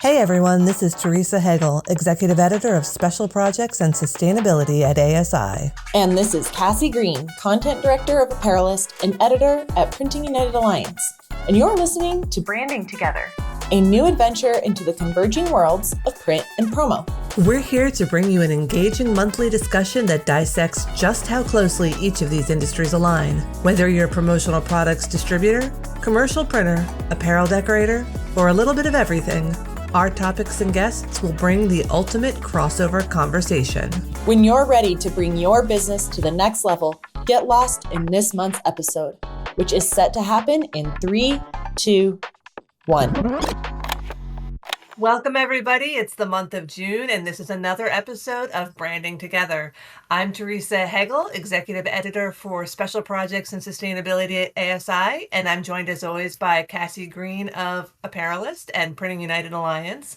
Hey everyone, this is Teresa Hegel, Executive Editor of Special Projects and Sustainability at ASI. And this is Cassie Green, Content Director of Apparelist and Editor at Printing United Alliance. And you're listening to Branding Together, a new adventure into the converging worlds of print and promo. We're here to bring you an engaging monthly discussion that dissects just how closely each of these industries align. Whether you're a promotional products distributor, commercial printer, apparel decorator, or a little bit of everything, our topics and guests will bring the ultimate crossover conversation. When you're ready to bring your business to the next level, get lost in this month's episode, which is set to happen in 3, 2, 1. Welcome everybody. It's the month of June and this is another episode of Branding Together. I'm Teresa Hegel, Executive Editor for Special Projects and Sustainability at ASI, and I'm joined as always by Cassie Green of Apparelist and Printing United Alliance.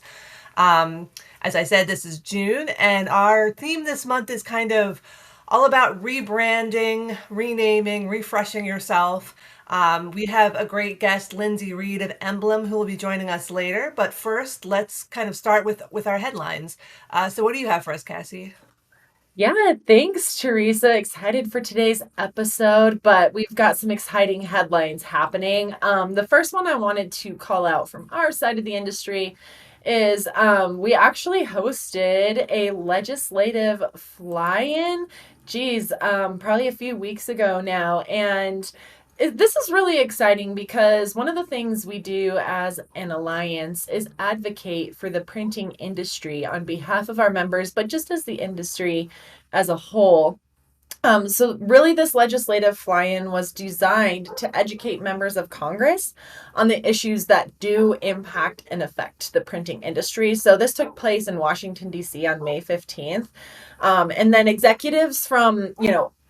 As I said, this is June and our theme this month is kind of all about rebranding, renaming, refreshing yourself. We have a great guest, Lindsey Reid of Emblem, who will be joining us later. But first, let's kind of start with our headlines. So what do you have for us, Cassie? Yeah, thanks, Teresa. Excited for today's episode, but we've got some exciting headlines happening. The first one I wanted to call out from our side of the industry is we actually hosted a legislative fly-in, probably a few weeks ago now, and this is really exciting because one of the things we do as an alliance is advocate for the printing industry on behalf of our members, but just as the industry as a whole. So really this legislative fly-in was designed to educate members of Congress on the issues that do impact and affect the printing industry. So this took place in Washington, D.C. on May 15th. And then executives from,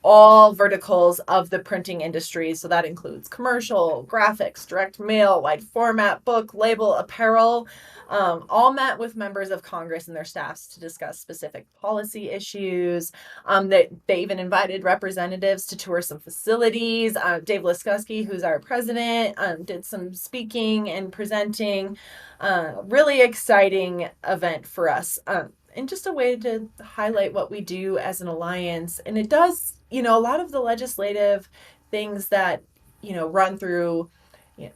all verticals of the printing industry. So that includes commercial, graphics, direct mail, wide format, book, label, apparel, all met with members of Congress and their staffs to discuss specific policy issues. They even invited representatives to tour some facilities. Dave Liskuski, who's our president, did some speaking and presenting. Really exciting event for us. And just a way to highlight what we do as an alliance. And it does, a lot of the legislative things that, run through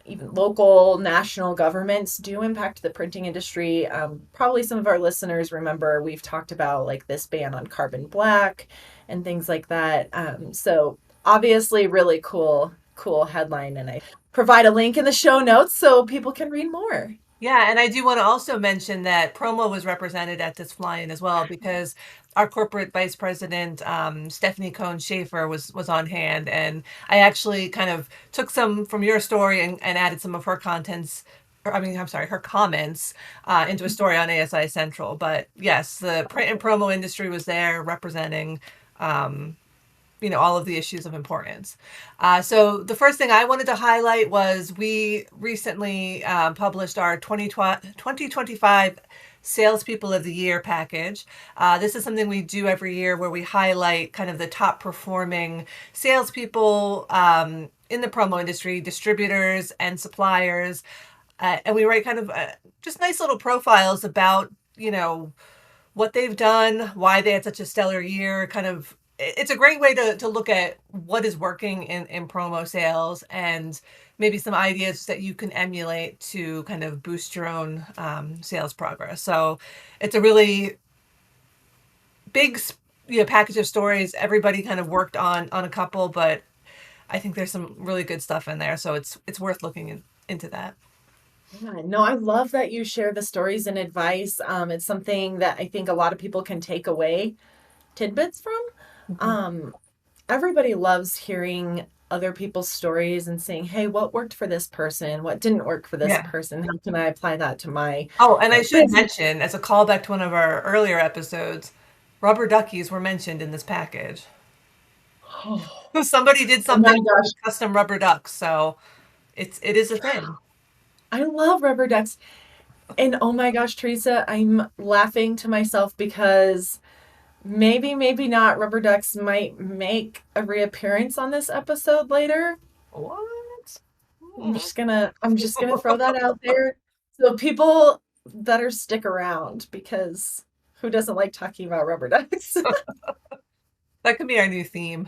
even local, national governments do impact the printing industry. Probably some of our listeners remember we've talked about like this ban on carbon black and things like that. So obviously really cool headline. And I provide a link in the show notes so people can read more. Yeah, and I do want to also mention that promo was represented at this fly-in as well because our corporate vice president, Stephanie Cohn-Schaefer, was on hand. And I actually kind of took some from your story and added some of her her comments into a story on ASI Central. But yes, the print and promo industry was there representing all of the issues of importance. So the first thing I wanted to highlight was we recently published our 2025 Salespeople of the Year package. This is something we do every year where we highlight kind of the top performing salespeople in the promo industry, distributors and suppliers. And we write kind of just nice little profiles about, what they've done, why they had such a stellar year, kind of. It's a great way to look at what is working in promo sales and maybe some ideas that you can emulate to kind of boost your own sales progress. So it's a really big package of stories. Everybody kind of worked on a couple, but I think there's some really good stuff in there. So it's worth looking into that. Yeah, no, I love that you share the stories and advice. It's something that I think a lot of people can take away tidbits from. Everybody loves hearing other people's stories and saying, hey, what worked for this person? What didn't work for this person? How can I apply that to my... Oh, and I should mention, as a callback to one of our earlier episodes, rubber duckies were mentioned in this package. Somebody did something with custom rubber ducks, so it is a thing. I love rubber ducks. And oh my gosh, Teresa, I'm laughing to myself because... maybe not, rubber ducks might make a reappearance on this episode later. What? I'm just gonna throw that out there. So people better stick around because who doesn't like talking about rubber ducks? That could be our new theme.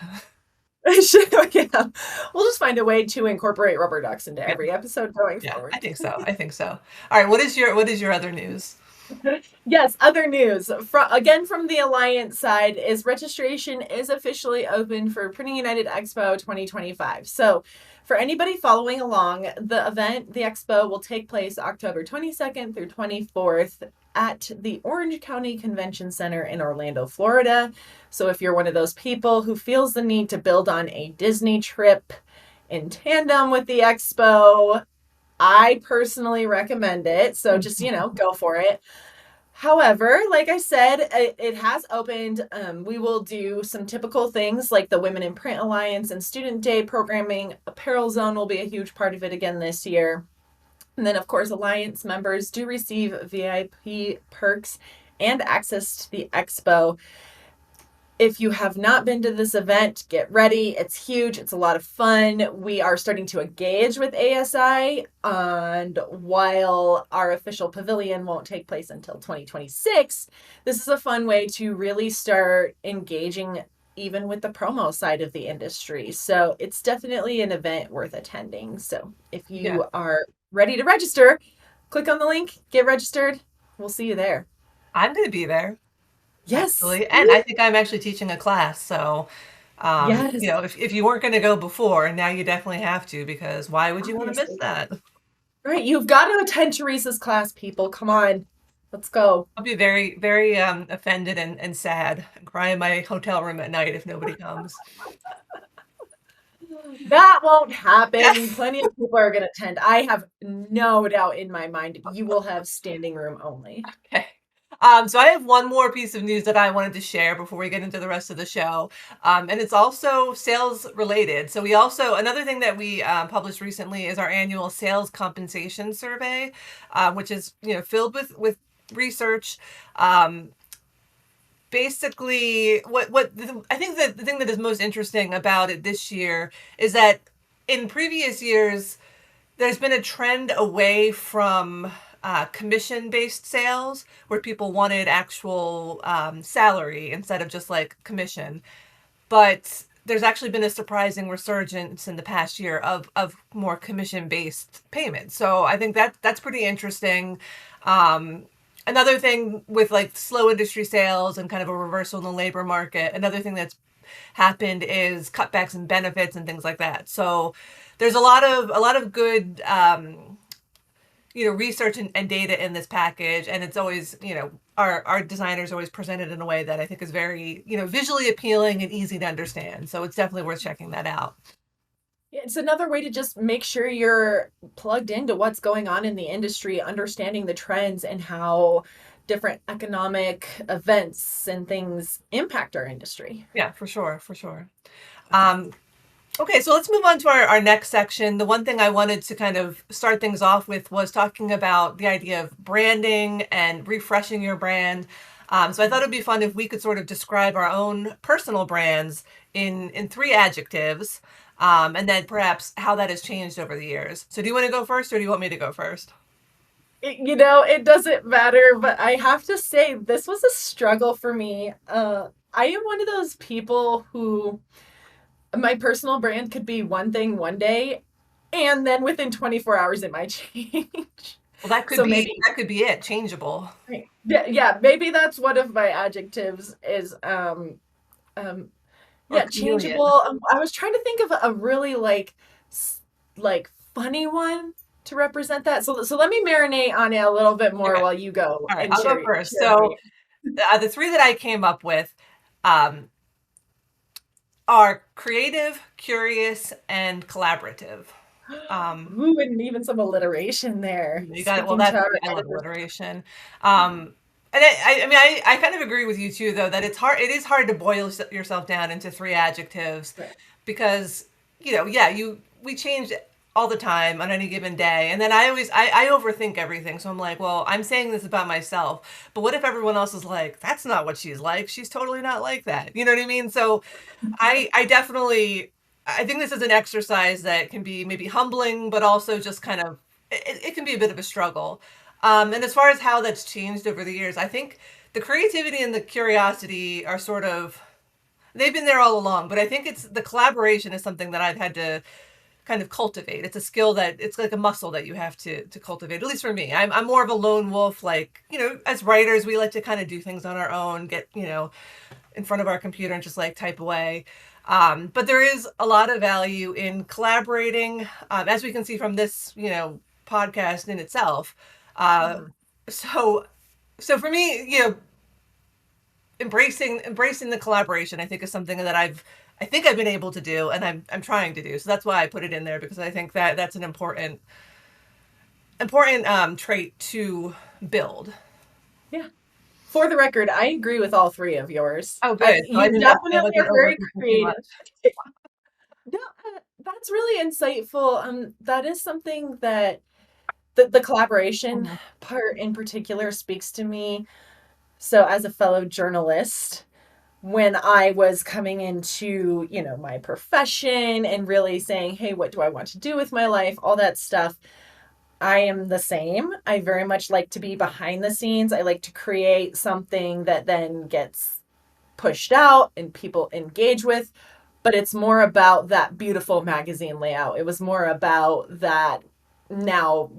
Sure, yeah. We'll just find a way to incorporate rubber ducks into Yeah, every episode going yeah, I forward. think so. I think so. All right, what is your other news? Yes, other news. Again, from the Alliance side, is registration is officially open for Printing United Expo 2025. So, for anybody following along, the expo, will take place October 22nd through 24th at the Orange County Convention Center in Orlando, Florida. So, if you're one of those people who feels the need to build on a Disney trip in tandem with the expo, I personally recommend it. So, just, go for it. However, like I said, it has opened. We will do some typical things like the Women in Print Alliance and Student Day programming. Apparel Zone will be a huge part of it again this year. And then, of course, Alliance members do receive VIP perks and access to the expo. If you have not been to this event, get ready. It's huge. It's a lot of fun. We are starting to engage with ASI, and while our official pavilion won't take place until 2026, this is a fun way to really start engaging even with the promo side of the industry. So it's definitely an event worth attending. So if Yeah, you are ready to register, click on the link, get registered. We'll see you there. I'm going to be there Yes. actually, and I think I'm actually teaching a class. So, Yes. if you weren't going to go before, now you definitely have to because why would you want to miss Obviously. that? Right, you've got to attend Teresa's class, people. Come on. Let's go. I'll be very, very offended and sad and cry in my hotel room at night if nobody comes. That won't happen. Yes. Plenty of people are going to attend. I have no doubt in my mind you will have standing room only. Okay. So I have one more piece of news that I wanted to share before we get into the rest of the show. And it's also sales related. So we also, another thing that we published recently is our annual sales compensation survey, which is, filled with research. Um, Basically, I think that the thing that is most interesting about it this year is that in previous years, there's been a trend away from commission-based sales where people wanted actual salary instead of just like commission. But there's actually been a surprising resurgence in the past year of more commission-based payments. So I think that's pretty interesting. Another thing with like slow industry sales and kind of a reversal in the labor market, another thing that's happened is cutbacks in benefits and things like that. So there's a lot of good research and data in this package, and it's always, our designers always presented in a way that I think is very, visually appealing and easy to understand. So it's definitely worth checking that out. It's another way to just make sure you're plugged into what's going on in the industry, understanding the trends and how different economic events and things impact our industry. Yeah, for sure, for sure. Um, Okay, so let's move on to our next section. The one thing I wanted to kind of start things off with was talking about the idea of branding and refreshing your brand. So I thought it'd be fun if we could sort of describe our own personal brands in three adjectives, and then perhaps how that has changed over the years. So do you want to go first, or do you want me to go first? It doesn't matter, but I have to say, this was a struggle for me. I am one of those people who my personal brand could be one thing one day, and then within 24 hours it might change. Well, that could So be maybe, that could be it, changeable. yeah, yeah, maybe that's one of my adjectives is um Or yeah, chameleon. changeable. I was trying to think of a really like funny one to represent that. So let me marinate on it a little bit more Okay, while you go all right, and I'll go share first. share So me. the three that I came up with um, are creative, curious, and collaborative. Um, Ooh, and even some alliteration there. you got it. Well, Speaking to that's our I love editors. alliteration. And I mean, I kind of agree with you too, though, that it's hard. It is hard to boil yourself down into three adjectives Right. because yeah, we change all the time on any given day, and then I overthink everything. So I'm like, well, I'm saying this about myself, but what if everyone else is like, that's not what she's like. She's totally not like that. You know what I mean? So I definitely I think this is an exercise that can be maybe humbling, but also just kind of it can be a bit of a struggle. And as far as how that's changed over the years, I think the creativity and the curiosity are sort of, they've been there all along, but I think it's the collaboration is something that I've had to kind of cultivate. It's a skill that it's like a muscle that you have to cultivate. At least for me, I'm more of a lone wolf. Like, as writers, we like to kind of do things on our own, get in front of our computer and just like type away. But there is a lot of value in collaborating, as we can see from this podcast in itself. Uh, Mhm. so so for me, embracing the collaboration, I think is something that I think I've been able to do, and I'm trying to do. So that's why I put it in there, because I think that that's an important trait to build. Yeah. For the record, I agree with all three of yours. Oh, good. So I You didn't have to feel definitely like an are very overthinking too creative. much. No, that's really insightful. That is something that the collaboration Mhm. part in particular speaks to me. So, as a fellow journalist, when I was coming into, my profession and really saying, hey, what do I want to do with my life? All that stuff. I am the same. I very much like to be behind the scenes. I like to create something that then gets pushed out and people engage with, but it's more about that beautiful magazine layout. It was more about that now,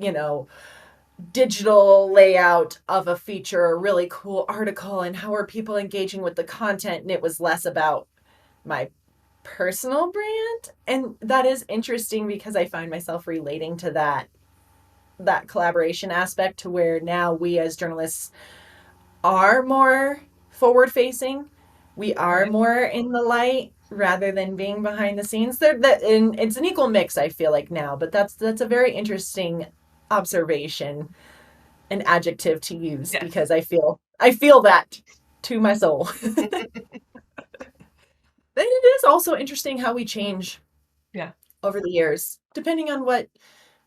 digital layout of a feature, a really cool article, and how are people engaging with the content. And it was less about my personal brand. And that is interesting because I find myself relating to that collaboration aspect, to where now we as journalists are more forward facing. We are Right. more in the light rather than being behind the scenes. And it's an equal mix, I feel like now, but that's a very interesting observation, an adjective to use, Yes. because I feel that to my soul. Then it is also interesting how we change Yeah. over the years, depending on what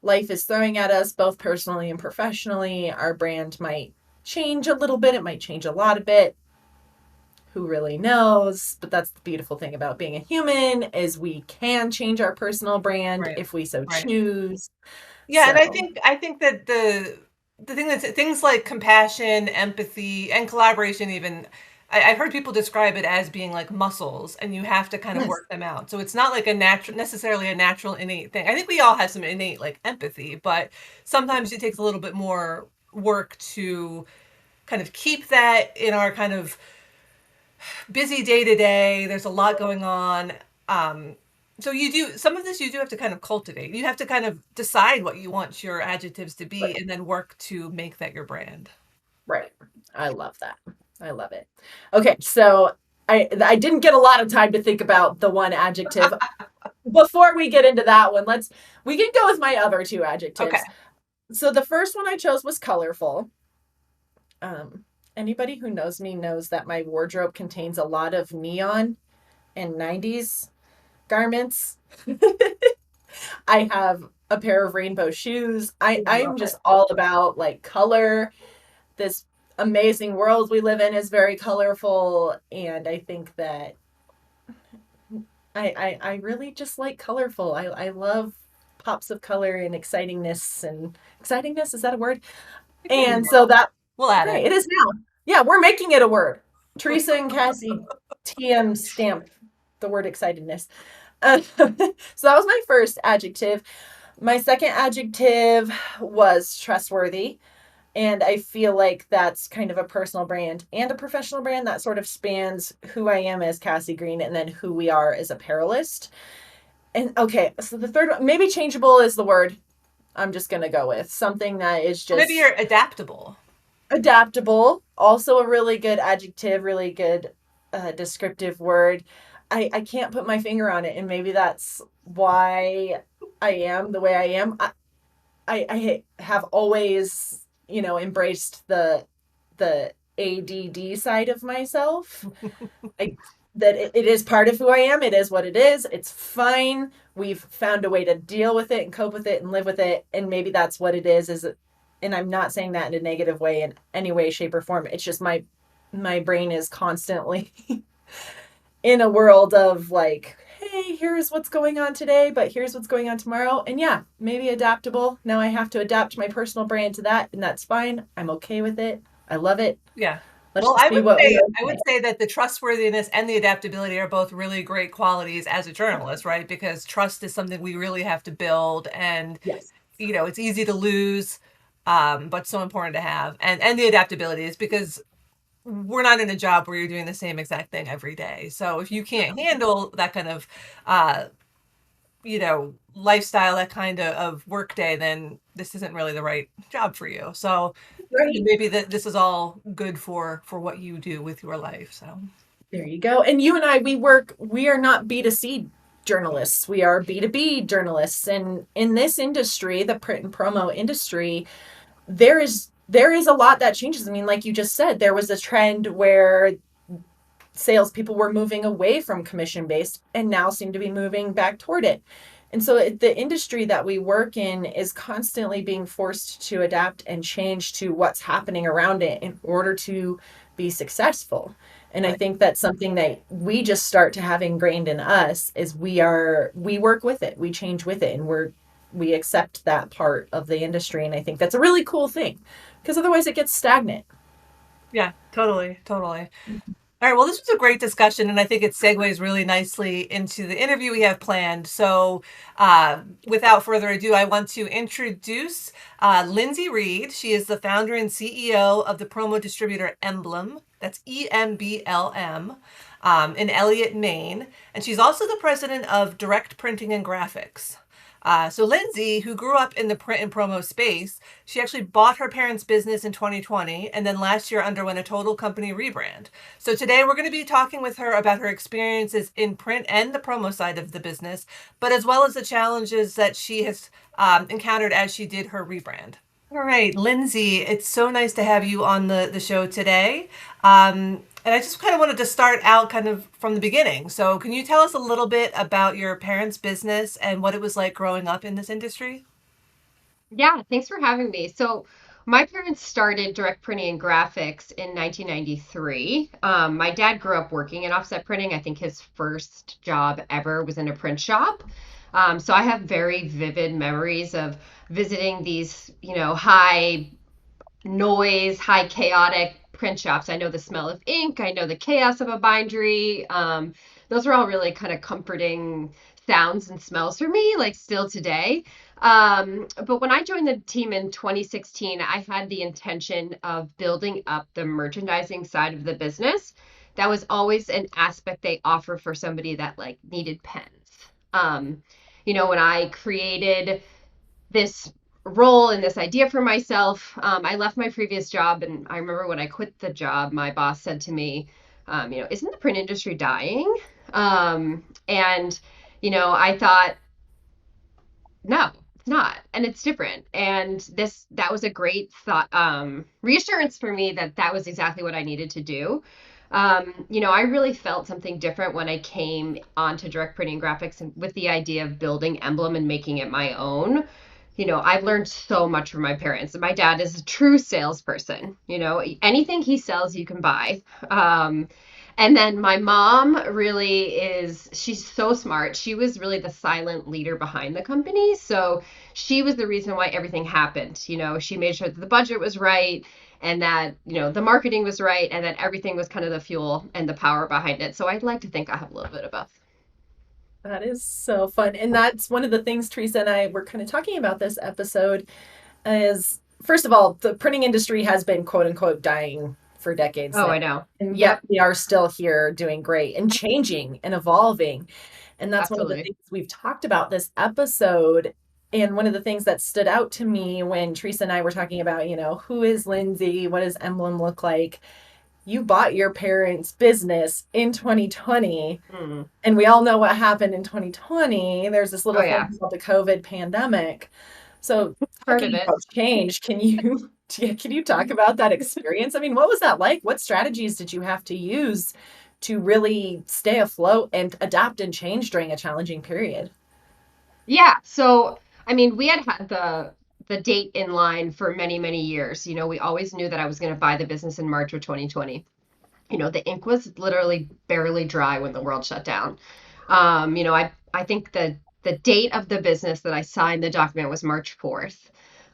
life is throwing at us, both personally and professionally. Our brand might change a little bit, it might change a lot a bit. Who really knows? But that's the beautiful thing about being a human, is we can change our personal brand Right. if we so Right. choose. Yeah, and I So, think I think that the thing that's things like compassion, empathy, and collaboration even, I've heard people describe it as being like muscles, and you have to kind of yes, work them out. So it's not like a natural necessarily a natural innate thing. I think we all have some innate like empathy, but sometimes it takes a little bit more work to kind of keep that in our kind of busy day to day. There's a lot going on. Um, so you do some of this you do have to kind of cultivate. You have to kind of decide what you want your adjectives to right, be and then work to make that your brand. right. I love that. I love it. Okay, so I didn't get a lot of time to think about the one adjective. Before we get into that one, we can go with my other two Okay. adjectives. So the first one I chose was colorful. Um, Anybody who knows me knows that my wardrobe contains a lot of neon and 90s garments. I have a pair of rainbow shoes. I I'm love just it. all about like color. This amazing world we live in is very colorful, and I think that I really just like colorful. I love pops of color and excitingness. And excitingness, is that a word? It can be And so now. that, We'll add okay, it. it is now. Yeah, we're making it a word. Teresa and Cassie TM stamp the word excitedness. So that was my first adjective. My second adjective was trustworthy. And I feel like that's kind of a personal brand and a professional brand that sort of spans who I am as Cassie Green and then who we are as apparelist. And okay, so the third one, maybe changeable is the word I'm just going to go with. Something that is Or maybe just you're adaptable. adaptable. Also, a really good adjective, really good descriptive word. I can't put my finger on it, and maybe that's why I am the way I am. I have always, embraced the ADD side of myself. I that it is part of who I am. It is what it is. It's fine. We've found a way to deal with it and cope with it and live with it. And maybe that's what it is. And I'm not saying that in a negative way in any way, shape, or form. It's just my brain is constantly in a world of like, hey, here's what's going on today, but here's what's going on tomorrow. And yeah, maybe adaptable. Now I have to adapt my personal brand to that, and that's fine. I'm okay with it. I love it. Yeah. Let's Well, just be what we I are would today. say that the trustworthiness and the adaptability are both really great qualities as a journalist, right? Because trust is something we really have to build, and Yes. it's easy to lose, but so important to have. And the adaptability is because we're not in a job where you're doing the same exact thing every day. So if you can't handle that kind of uh, lifestyle, that kind of work day, then this isn't really the right job for you. So Right. maybe that this is all good for what you do with your life. So There you go. And you and I, we are not B2C journalists. We are B2B journalists. And in this industry, the print and promo industry, there is a lot that changes. I mean, like you just said, there was a trend where salespeople were moving away from commission based and now seem to be moving back toward it. And so the industry that we work in is constantly being forced to adapt and change to what's happening around it in order to be successful. And I right. think that's something that we just start to have ingrained in us is we work with it, we change with it, and we accept that part of the industry. And I think that's a really cool thing because otherwise it gets stagnant. Yeah, totally, totally. All right, well, this was a great discussion, and I think it segues really nicely into the interview we have planned. So, without further ado, I want to introduce Lindsey Reid. She is the founder and CEO of the promo distributor Emblem. That's EMBLM, in Elliott, Maine. And she's also the president of Direct Printing and Graphics. So Lindsay, who grew up in the print and promo space, she actually bought her parents' business in 2020 and then last year underwent a total company rebrand. So today we're going to be talking with her about her experiences in print and the promo side of the business, but as well as the challenges that she has encountered as she did her rebrand. All right, Lindsay, it's so nice to have you on the show today. And I just kind of wanted to start out kind of from the beginning. So, can you tell us a little bit about your parents' business and what it was like growing up in this industry? Yeah, thanks for having me. So, my parents started direct printing and graphics in 1993. My dad grew up working in offset printing. I think his first job ever was in a print shop. So, I have very vivid memories of visiting these, high noise, high chaotic print shops. I know the smell of ink. I know the chaos of a bindery. Those are all really kind of comforting sounds and smells for me, like still today. But when I joined the team in 2016, I had the intention of building up the merchandising side of the business. That was always an aspect they offer for somebody that like needed pens. Um, when I created this role and this idea for myself. I left my previous job, and I remember when I quit the job, my boss said to me, isn't the print industry dying? And I thought, no, it's not, and it's different. And that was a great thought, reassurance for me that that was exactly what I needed to do. I really felt something different when I came onto direct printing graphics and with the idea of building Emblem and making it my own. I've learned so much from my parents. My dad is a true salesperson. Anything he sells, you can buy. And then my mom really she's so smart. She was really the silent leader behind the company. So she was the reason why everything happened. She made sure that the budget was right and that, the marketing was right and that everything was kind of the fuel and the power behind it. So I'd like to think I have a little bit of both. That is so fun. And that's one of the things Teresa and I were kind of talking about this episode is first of all, the printing industry has been quote unquote dying for decades Oh, now. I know. And yet Yep, we are still here doing great and changing and evolving. And that's one of the absolutely. things we've talked about this episode. And one of the things that stood out to me when Teresa and I were talking about, who is Lindsay? What does Emblem look like? You bought your parents' business in 2020, Mm. and we all know what happened in 2020. There's this Oh, little thing yeah. called the COVID pandemic. So, Part talking of it. about change, can you talk about that experience? I mean, what was that like? What strategies did you have to use to really stay afloat and adapt and change during a challenging period? Yeah. So, I mean, we had the date in line for many, many years. We always knew that I was going to buy the business in March of 2020. The ink was literally barely dry when the world shut down. I think the date of the business that I signed the document was March 4th.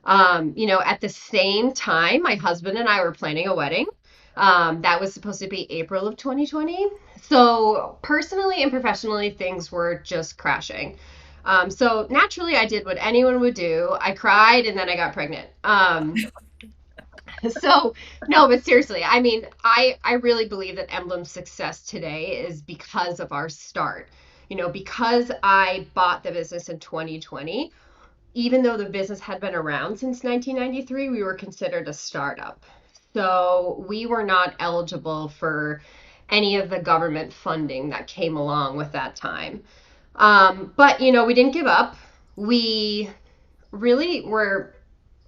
At the same time, my husband and I were planning a wedding. That was supposed to be April of 2020. So personally and professionally, things were just crashing. So naturally, I did what anyone would do. I cried and then I got pregnant. So no, but seriously, I mean, I really believe that Emblem's success today is because of our start. Because I bought the business in 2020, even though the business had been around since 1993, we were considered a startup. So we were not eligible for any of the government funding that came along with that time. But we didn't give up. We really were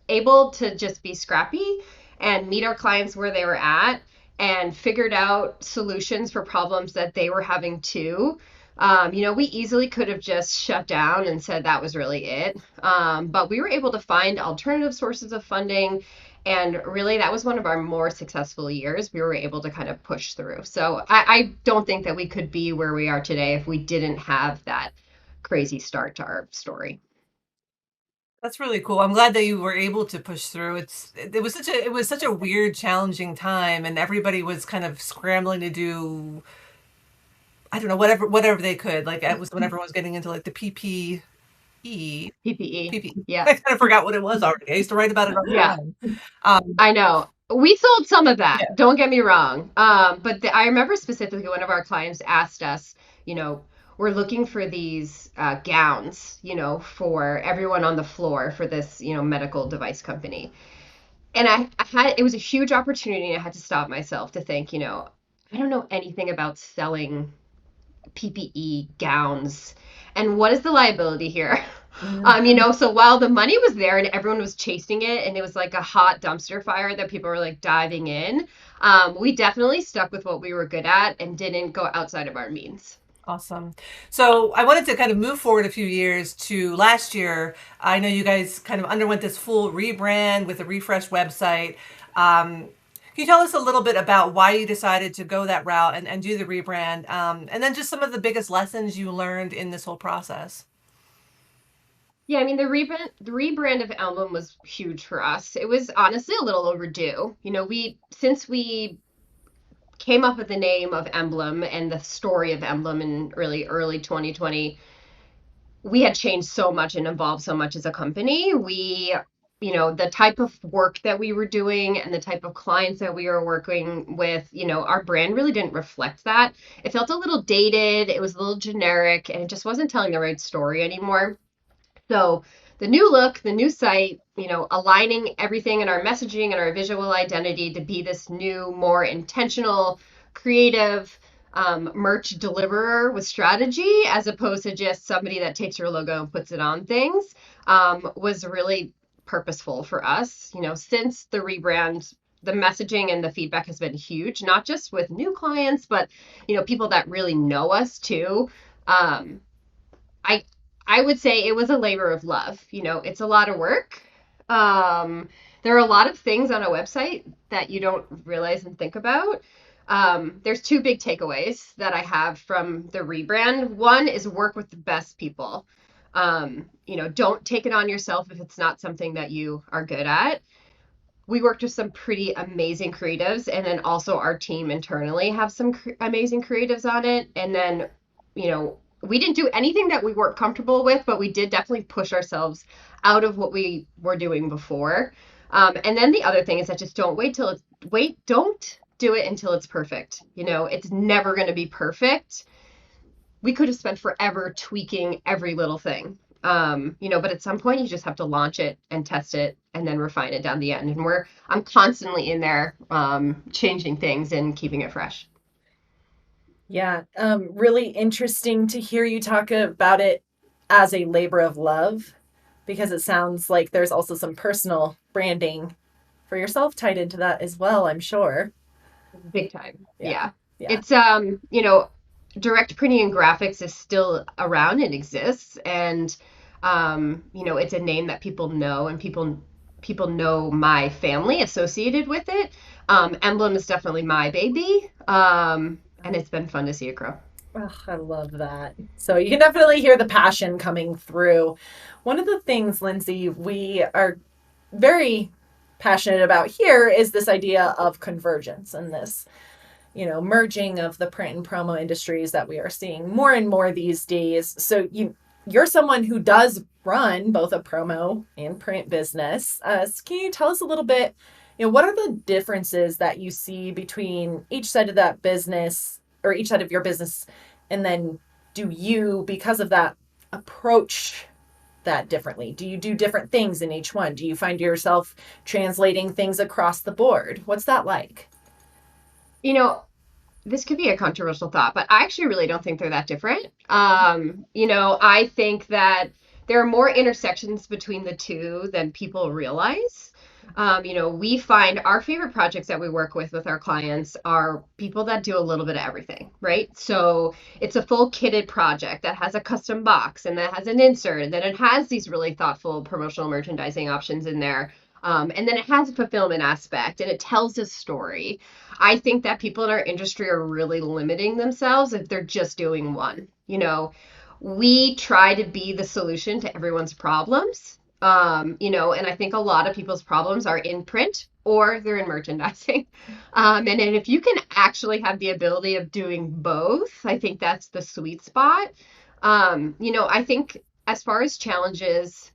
able to just be scrappy and meet our clients where they were at and figured out solutions for problems that they were having too. We easily could have just shut down and said that was really it. But we were able to find alternative sources of funding. And really, that was one of our more successful years. We were able to kind of push through. So I don't think that we could be where we are today if we didn't have that crazy start to our story. That's really cool. I'm glad that you were able to push through. It was such a weird, challenging time, and everybody was kind of scrambling to do, I don't know, whatever they could. Like it was when everyone was getting into like the PPE, PPE. PPE. Yeah. I kind of forgot what it was already. I used to write about it all the Yeah. time. Um, I know. We sold some of that. yeah. Don't get me wrong. I remember specifically one of our clients asked us, you know, we're looking for these gowns, for everyone on the floor for this, medical device company. And it was a huge opportunity, and I had to stop myself to think, I don't know anything about selling PPE gowns. And what is the liability here? So while the money was there and everyone was chasing it and it was like a hot dumpster fire that people were like diving in, we definitely stuck with what we were good at and didn't go outside of our means. Awesome. So I wanted to kind of move forward a few years to last year. I know you guys kind of underwent this full rebrand with a refreshed website. Can you tell us a little bit about why you decided to go that route and do the rebrand? And then just some of the biggest lessons you learned in this whole process. Yeah, I mean the rebrand of Emblem was huge for us. It was honestly a little overdue. Since we came up with the name of Emblem and the story of Emblem in really early 2020, we had changed so much and evolved so much as a company. The type of work that we were doing and the type of clients that we were working with, our brand really didn't reflect that. It felt a little dated, it was a little generic, and it just wasn't telling the right story anymore. So the new look, the new site, aligning everything in our messaging and our visual identity to be this new, more intentional, creative merch deliverer with strategy, as opposed to just somebody that takes your logo and puts it on things, was really purposeful for us. Since the rebrand, the messaging and the feedback has been huge, not just with new clients, but people that really know us too. Um, I I would say it was a labor of love. It's a lot of work. Um, there are a lot of things on a website that you don't realize and think about. There's two big takeaways that I have from the rebrand. One is work with the best people. Don't take it on yourself if it's not something that you are good at. We worked with some pretty amazing creatives, and then also our team internally have some amazing creatives on it. And then, we didn't do anything that we weren't comfortable with, but we did definitely push ourselves out of what we were doing before. And then the other thing is that just don't do it until it's perfect. It's never going to be perfect. We could have spent forever tweaking every little thing. But at some point you just have to launch it and test it and then refine it down the end. And I'm constantly in there, changing things and keeping it fresh. Yeah, really interesting to hear you talk about it as a labor of love because it sounds like there's also some personal branding for yourself tied into that as well, I'm sure. Big time. Yeah. Yeah. Yeah. It's direct printing and graphics is still around and exists, and it's a name that people know, and people know my family associated with it. Emblem is definitely my baby. And it's been fun to see it grow. Oh, I love that. So you can definitely hear the passion coming through. One of the things, Lindsey, we are very passionate about here is this idea of convergence and this, merging of the print and promo industries that we are seeing more and more these days. So you're someone who does run both a promo and print business. So can you tell us a little bit, what are the differences that you see between each side of that business or each side of your business? And then do you, because of that, approach that differently? Do you do different things in each one? Do you find yourself translating things across the board? What's that like? You know, this could be a controversial thought, but I actually really don't think they're that different. I think that there are more intersections between the two than people realize. We find our favorite projects that we work with our clients are people that do a little bit of everything, right? So it's a full kitted project that has a custom box and that has an insert, and then it has these really thoughtful promotional merchandising options in there. And then it has a fulfillment aspect and it tells a story. I think that people in our industry are really limiting themselves if they're just doing one. We try to be the solution to everyone's problems. And I think a lot of people's problems are in print or they're in merchandising. And if you can actually have the ability of doing both, I think that's the sweet spot. I think as far as challenges,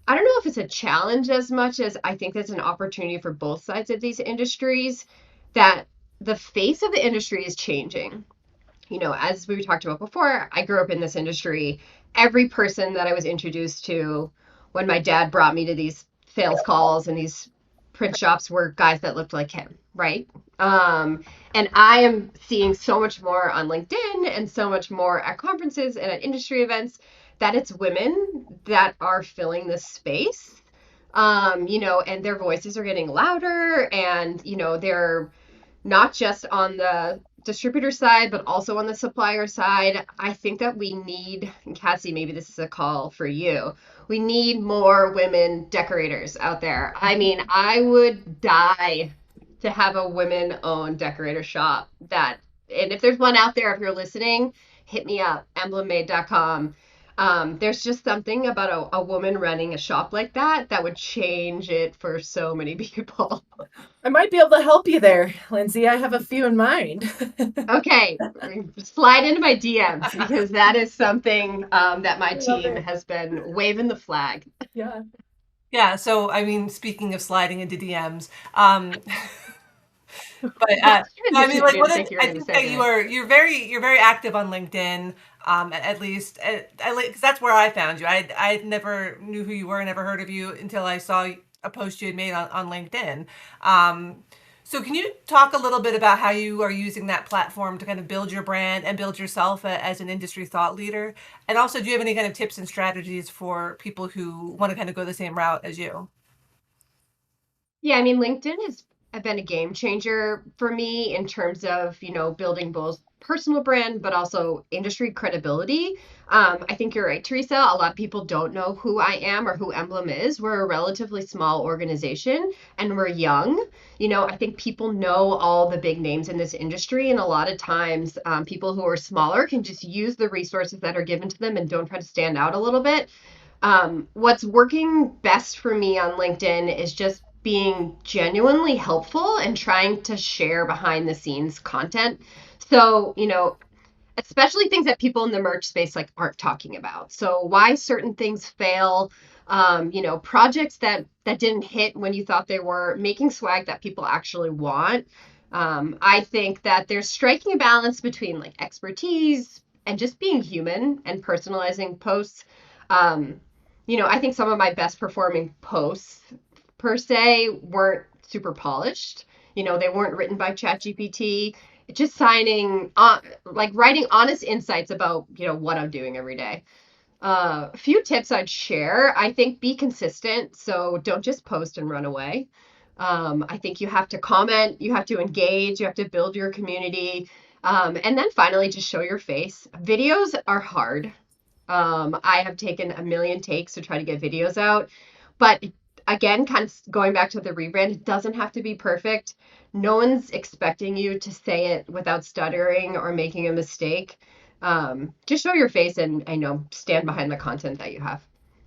I don't know if it's a challenge as much as I think that's an opportunity for both sides of these industries that the face of the industry is changing. As we talked about before, I grew up in this industry. Every person that I was introduced to when my dad brought me to these sales calls and these print shops were guys that looked like him, right? And I am seeing so much more on LinkedIn and so much more at conferences and at industry events that it's women that are filling this space. And their voices are getting louder and, they're not just on the distributor side, but also on the supplier side. I think that we need, and Cassie, maybe this is a call for you. We need more women decorators out there. I mean, I would die to have a women owned decorator shop and if there's one out there, if you're listening, hit me up, emblemMade.com. There's just something about a woman running a shop like that would change it for so many people. I might be able to help you there, Lindsey. I have a few in mind. Okay, slide into my DMs because that is something that my I love team it. has been waving the flag. Yeah. Yeah, so I mean, speaking of sliding into DMs, but What no, I mean, transition like, did you what think is, you were I going to think say that today? you're very active on LinkedIn, at least, because that's where I found you. I never knew who you were, never heard of you until I saw a post you had made on LinkedIn. Um, so can you talk a little bit about how you are using that platform to kind of build your brand and build yourself as an industry thought leader? And also, do you have any kind of tips and strategies for people who want to kind of go the same route as you? Yeah, I mean, LinkedIn has been a game changer for me in terms of, building both personal brand, but also industry credibility. I think you're right, Teresa. A lot of people don't know who I am or who Emblem is. We're a relatively small organization and we're young. I think people know all the big names in this industry, and a lot of times people who are smaller can just use the resources that are given to them and don't try to stand out a little bit. What's working best for me on LinkedIn is just being genuinely helpful and trying to share behind the scenes content. So, especially things that people in the merch space like aren't talking about. So why certain things fail, projects that didn't hit when you thought they were, making swag that people actually want. I think that there's striking a balance between like expertise and just being human and personalizing posts. Um, I think some of my best performing posts per se weren't super polished. They weren't written by ChatGPT. Just signing on, like writing honest insights about, what I'm doing every day. A few tips I'd share. I think be consistent. So don't just post and run away. I think you have to comment, you have to engage, you have to build your community. And then finally, just show your face. Videos are hard. I have taken a million takes to try to get videos out. But again, kind of going back to the rebrand, it doesn't have to be perfect. No one's expecting you to say it without stuttering or making a mistake. Just show your face and I know stand behind the content that you have.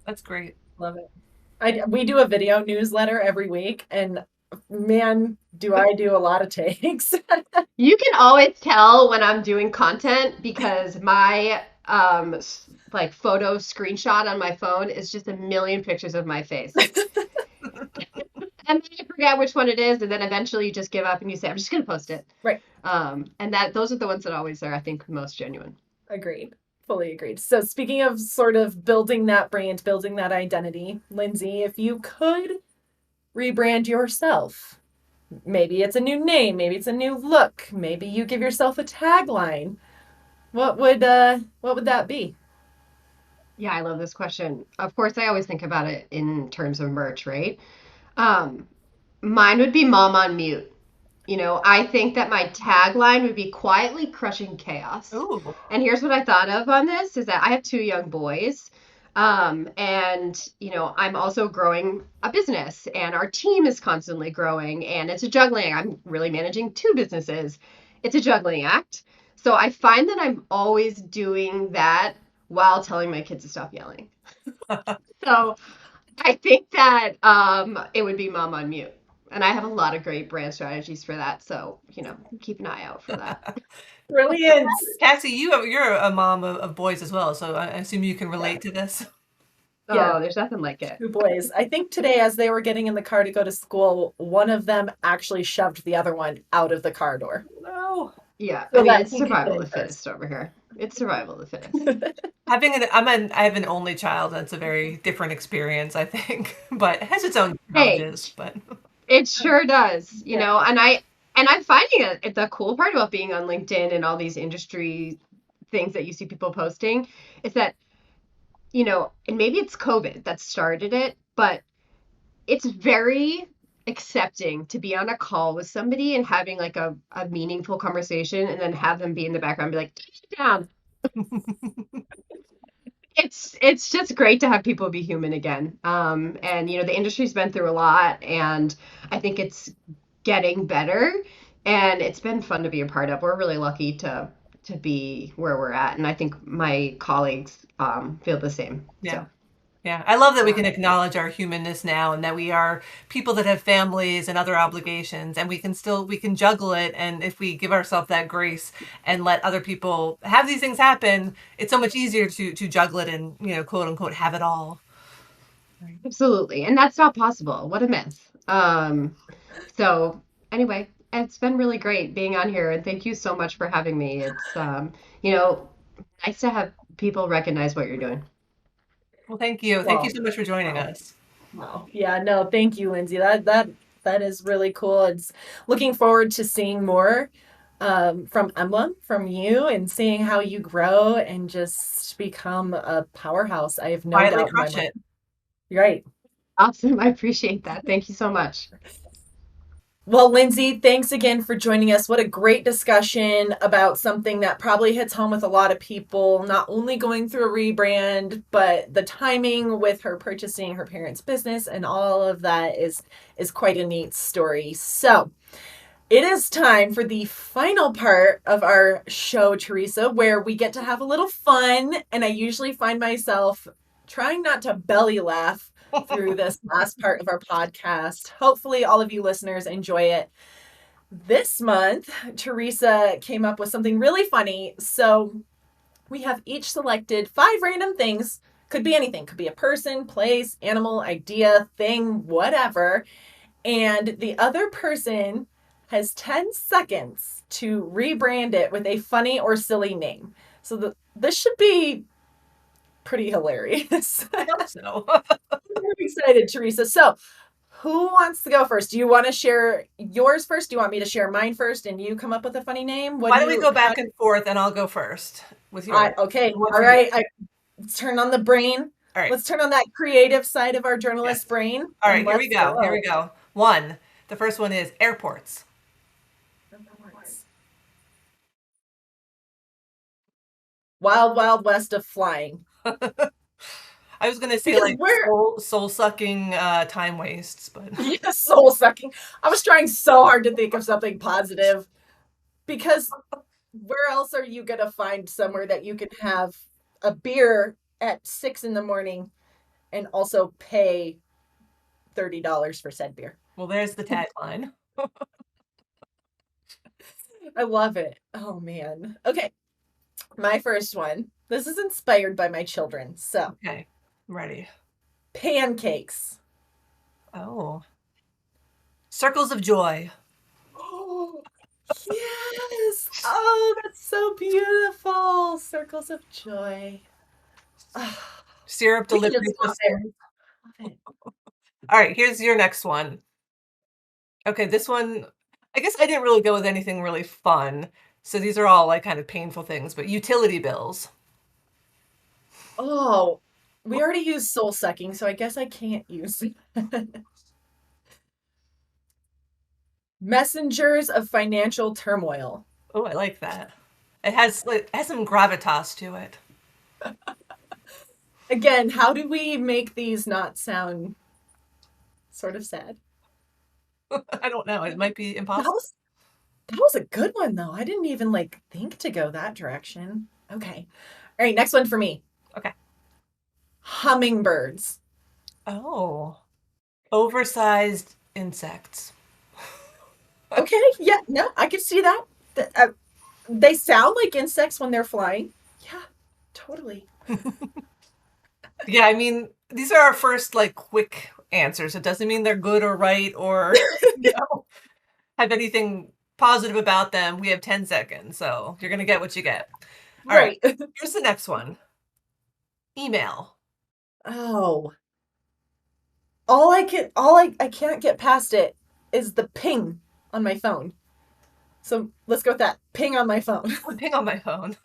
That's great. Love it. We do a video newsletter every week, and man, do I do a lot of takes. You can always tell when I'm doing content because my like photo screenshot on my phone is just a million pictures of my face. And then I forget which one it is, and then eventually you just give up and you say, I'm just gonna post it. Right. And that those are the ones that always are, I think, most genuine. Agreed. Fully agreed. So speaking of sort of building that brand, building that identity, Lindsey, if you could rebrand yourself, maybe it's a new name, maybe it's a new look, maybe you give yourself a tagline. What would that be? Yeah, I love this question. Of course, I always think about it in terms of merch, right? Um, Mine would be Mom on Mute. I think that my tagline would be quietly crushing chaos. Ooh. And here's what I thought of on this is that I have two young boys. And I'm also growing a business and our team is constantly growing and it's a juggling. I'm really managing two businesses. It's a juggling act. So I find that I'm always doing that while telling my kids to stop yelling. So I think that it would be Mom on Mute. And I have a lot of great brand strategies for that. So, keep an eye out for that. Brilliant. Cassie, you're a mom of boys as well, so I assume you can Yeah. relate to this. Yeah. Oh, there's nothing like it. Two boys. I think today, as they were getting in the car to go to school, one of them actually shoved the other one out of the car door. No. Yeah. So I mean, that it's he could survival get of in the first. fittest over here. It's survival of the fittest. I have an only child, and it's a very different experience, I think, but it has its own Hey, challenges. But it sure does, Yeah. and I'm finding it the cool part about being on LinkedIn and all these industry things that you see people posting is that, and maybe it's COVID that started it, but it's very accepting to be on a call with somebody and having like a meaningful conversation and then have them be in the background and be like, take it down. It's just great to have people be human again. And the industry's been through a lot, and I think it's getting better, and it's been fun to be a part of. We're really lucky to be where we're at, and I think my colleagues feel the same. yeah. So Yeah, I love that we can acknowledge our humanness now and that we are people that have families and other obligations and we can juggle it, and if we give ourselves that grace and let other people have these things happen, it's so much easier to juggle it and, quote unquote have it all. absolutely, and that's not possible. What a myth. So anyway, it's been really great being on here, and thank you so much for having me. It's you know nice to have people recognize what you're doing. Well, thank you. Thank you Well, so much for joining wow. us. Wow. Yeah, no, thank you, Lindsey. That is really cool. It's looking forward to seeing more from Emblem, from you, and seeing how you grow and just become a powerhouse. I have no Quietly doubt in my crush mind. it. You're right. Awesome. I appreciate that. Thank you so much. Well, Lindsey, thanks again for joining us. What a great discussion about something that probably hits home with a lot of people, not only going through a rebrand, but the timing with her purchasing her parents' business and all of that is quite a neat story. So, it is time for the final part of our show, Teresa, where we get to have a little fun. And I usually find myself trying not to belly laugh through this last part of our podcast. Hopefully, all of you listeners enjoy it. This month, Teresa came up with something really funny. So we have each selected 5 random things. Could be anything, could be a person, place, animal, idea, thing, whatever. And the other person has 10 seconds to rebrand it with a funny or silly name. So this should be pretty hilarious. I hope so. I'm excited, Teresa. So, who wants to go first? Do you want to share yours first? Do you want me to share mine first and you come up with a funny name? Why don't we go back and forth and I'll go first with yours. Okay. Who wants All to go? right. Let's turn on the brain. All right. Let's turn on that creative side of our journalist Yes. brain. All and right, here we let's go. Here we go. The first one is airports. Wild, wild west of flying. I was gonna say Because like we're soul sucking time wastes, but yeah, soul sucking. I was trying so hard to think of something positive because Where else are you gonna find somewhere that you can have a beer at 6 in the morning and also pay $30 for said beer? Well, there's the tagline. I love it. Oh man. Okay, my first one. This is inspired by my children. So, Okay, I'm ready. pancakes. Oh, circles of joy. Oh, yes. Oh, that's so beautiful. Circles of joy. Ah, Syrup we can delivery just stop there. system. Love it. All right, here's your next one. Okay, this one, I guess I didn't really go with anything really fun. So these are all like kind of painful things, but utility bills. Oh, we already used soul sucking, so I guess I can't use messengers of financial turmoil. Oh, I like that. It has some gravitas to it. Again, how do we make these not sound sort of sad? I don't know. It might be That impossible. was that was a good one though. I didn't even like think to go that direction. Okay. All right, next one for me. Okay. Hummingbirds. Oh, oversized insects. Okay, yeah, no, I can see that. They sound like insects when they're flying. Yeah, totally. Yeah, I mean, these are our first like quick answers. It doesn't mean they're good or right or you know have anything positive about them. We have 10 seconds, so you're gonna get what you get. All right, Right. here's the next one. Email. Oh, I can't get past it is the ping on my phone. So let's go with that. Ping on my phone. Ping on my phone.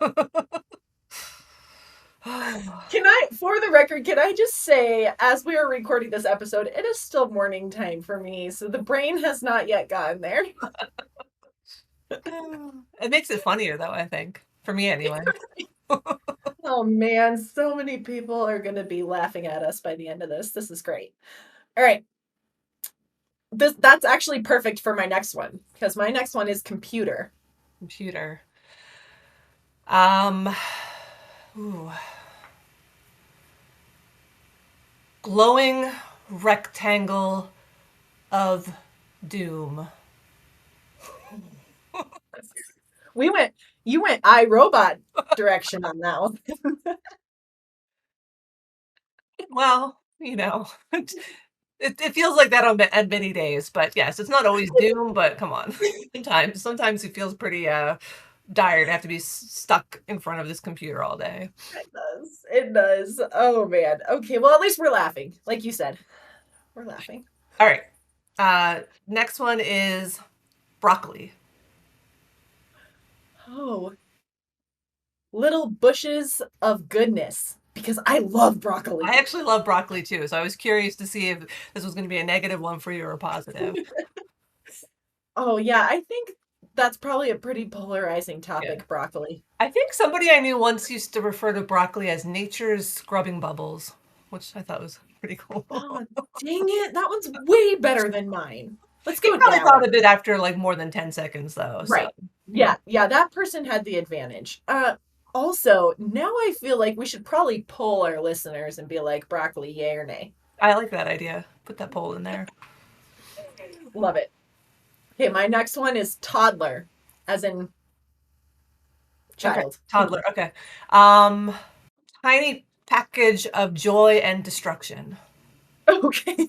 Can I, for the record, can I just say, as we are recording this episode, it is still morning time for me, so the brain has not yet gotten there. It makes it funnier though, I think. For me anyway. Oh man, so many people are going to be laughing at us by the end of this. This is great. All right. That's actually perfect for my next one because my next one is computer. Computer. Um ooh. Glowing rectangle of doom. We went You went iRobot direction on that one. Well, it feels like that at many days, but yes, it's not always doom, but come on. Sometimes it feels pretty dire to have to be stuck in front of this computer all day. It does. It does. Oh man. Okay, well at least we're laughing. Like you said, we're laughing. All right. Next one is broccoli. Oh, little bushes of goodness because I love I broccoli. actually love broccoli too, so I was curious to see if this was going to be a negative one for you or a positive. Oh yeah, I think that's probably a pretty polarizing Yeah. topic, broccoli. I think somebody I knew once used to refer to broccoli as nature's scrubbing bubbles, which I thought was pretty cool. Oh, dang it. That one's way better than mine. Let's He go with probably that thought one. of it after like more than 10 seconds though, so Right. Yeah, yeah, that person had the advantage. Also, now I feel like we should probably poll our listeners and be like broccoli, yay or nay. I like that idea. Put that poll in there. Love it. Okay, my next one is toddler, as in Okay, child. toddler. Okay. Um, tiny package of joy and destruction. Okay.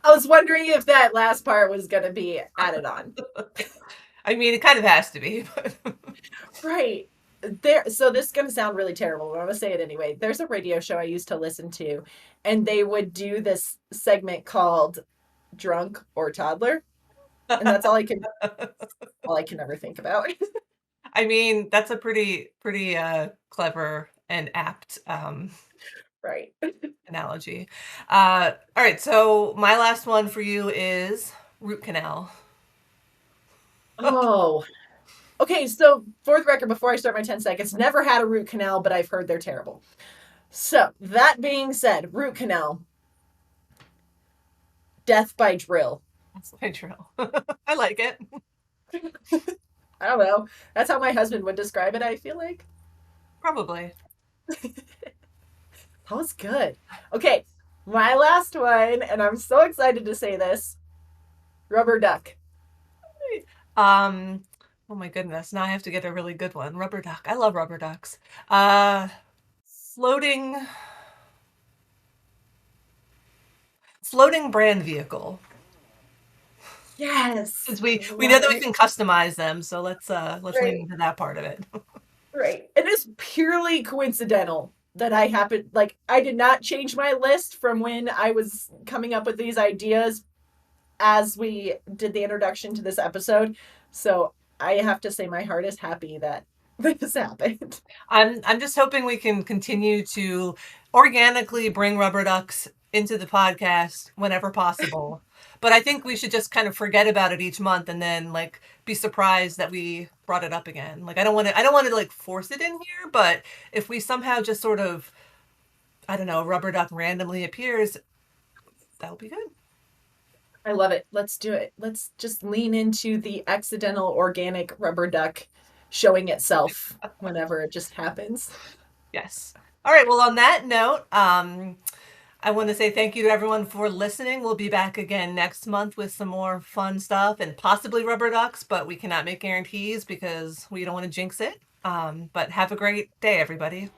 I was wondering if that last part was going to be added on. I mean, it kind of has to be, but Right. So this is going to sound really terrible, but I'm going to say it anyway. There's a radio show I used to listen to, and they would do this segment called Drunk or Toddler, and that's all I can ever think about. I mean, that's a pretty clever and apt Right. analogy. All right, so my last one for you is root canal. Oh. Okay, so for the record, before I start my 10 seconds, never had a root canal, but I've heard they're terrible. So, that being said, root canal, death by drill. That's my drill. I like it. I don't know. That's how my husband would describe it, I feel like. Probably. That was good. Okay, my last one, and I'm so excited to say this, rubber duck. Um, oh my goodness, now I have to get a really good one. Rubber duck. I love rubber ducks. Uh, floating floating brand vehicle. Yes, Since I we know love that we it. can customize them, so let's lean Right, into that part of it. right. It is purely coincidental that I happened, like, I did not change my list from when I was coming up with these ideas as we did the introduction to this episode. So I have to say, my heart is happy that this happened. I'm just hoping we can continue to organically bring rubber ducks into the podcast whenever possible. But I think we should just kind of forget about it each month and then like be surprised that we brought it up again. Like I don't want to like force it in here, but if we somehow just sort of I don't know, rubber duck randomly appears, that'll be good. I love it. Let's do it. Let's just lean into the accidental organic rubber duck showing itself whenever it just happens. Yes. All right, well on that note, I want to say thank you to everyone for listening. We'll be back again next month with some more fun stuff and possibly rubber ducks, but we cannot make guarantees because we don't want to jinx it. But have a great day, everybody.